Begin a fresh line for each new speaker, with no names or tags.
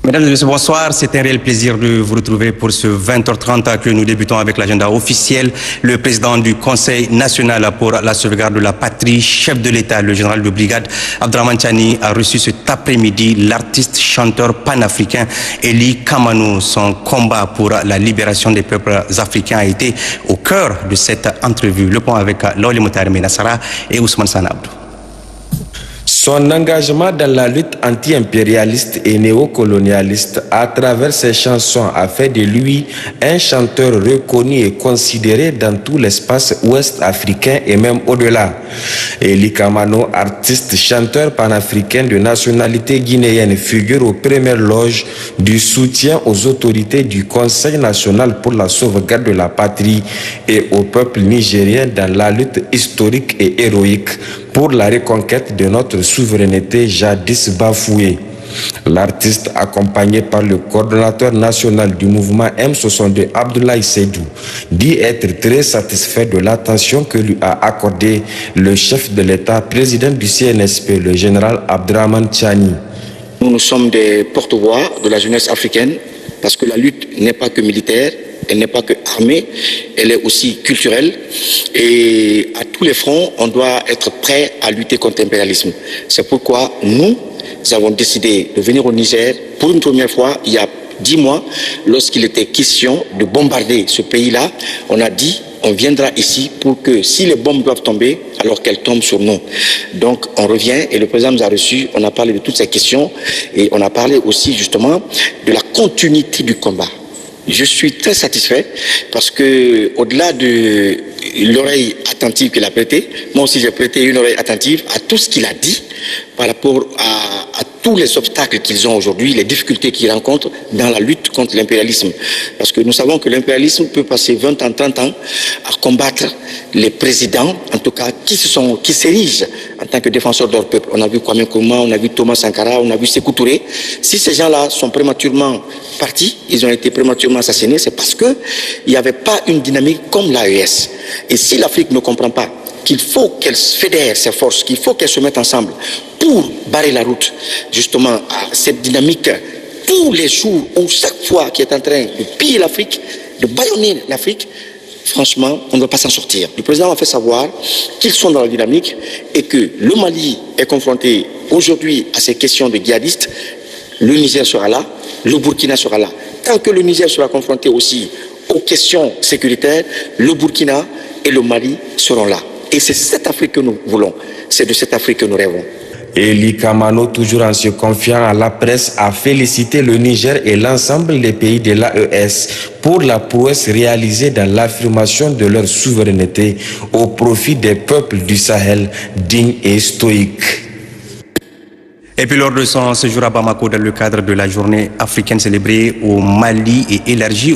Mesdames et messieurs, bonsoir. C'est un réel plaisir de vous retrouver pour ce 20h30 que nous débutons avec l'agenda officiel. Le président du Conseil national pour la sauvegarde de la patrie, chef de l'État, le général de brigade Abdraman Tchani, a reçu cet après-midi l'artiste chanteur panafricain Eli Kamano. Son combat pour la libération des peuples africains a été au cœur de cette entrevue. Le point avec Loli Moutari Menassara et Ousmane Sanabdou.
Son engagement dans la lutte anti-impérialiste et néocolonialiste à travers ses chansons a fait de lui un chanteur reconnu et considéré dans tout l'espace ouest africain et même au-delà. Eli Kamano, artiste chanteur panafricain de nationalité guinéenne, figure aux premières loges du soutien aux autorités du Conseil national pour la sauvegarde de la patrie et au peuple nigérien dans la lutte historique et héroïque pour la reconquête de notre souveraineté jadis bafouée. L'artiste, accompagné par le coordonnateur national du mouvement M62, Abdoulaye Seydou, dit être très satisfait de l'attention que lui a accordé le chef de l'État, président du CNSP, le général Abdraman Tchani.
Nous sommes des porte-voix de la jeunesse africaine parce que la lutte n'est pas que militaire, elle n'est pas que armée, elle est aussi culturelle. Et à tous les fronts, on doit être prêt à lutter contre l'impérialisme. C'est pourquoi nous avons décidé de venir au Niger pour une première fois, il y a 10 mois, lorsqu'il était question de bombarder ce pays-là. On a dit, on viendra ici pour que si les bombes doivent tomber, alors qu'elles tombent sur nous. Donc on revient et le président nous a reçus, on a parlé de toutes ces questions et on a parlé aussi justement de la continuité du combat. Je suis très satisfait parce que au-delà de l'oreille attentive qu'il a prêtée, moi aussi j'ai prêté une oreille attentive à tout ce qu'il a dit par rapport à tous les obstacles qu'ils ont aujourd'hui, les difficultés qu'ils rencontrent dans la lutte contre l'impérialisme. Parce que nous savons que l'impérialisme peut passer 20 ans, 30 ans à combattre les présidents, en tout cas qui s'érigent en tant que défenseurs de leur peuple. On a vu Kwame Nkrumah, on a vu Thomas Sankara, on a vu Sékou Touré. Si ces gens-là sont prématurément partis, ils ont été prématurément assassinés, c'est parce qu'il n'y avait pas une dynamique comme l'AES. Et si l'Afrique ne comprend pas qu'il faut qu'elle fédère ses forces, qu'il faut qu'elle se mette ensemble pour barrer la route justement à cette dynamique tous les jours ou chaque fois qui est en train de piller l'Afrique, de bâillonner l'Afrique, franchement, on ne va pas s'en sortir. Le président a fait savoir qu'ils sont dans la dynamique et que le Mali est confronté aujourd'hui à ces questions de djihadistes. Le Niger sera là, le Burkina sera là. Tant que le Niger sera confronté aussi aux questions sécuritaires, le Burkina et le Mali seront là. Et c'est cette Afrique que nous voulons, c'est de cette Afrique que nous rêvons.
Eli Kamano, toujours en se confiant à la presse, a félicité le Niger et l'ensemble des pays de l'AES pour la prouesse réalisée dans l'affirmation de leur souveraineté au profit des peuples du Sahel dignes et stoïques.
Et puis lors de son séjour à Bamako dans le cadre de la journée africaine célébrée au Mali et élargie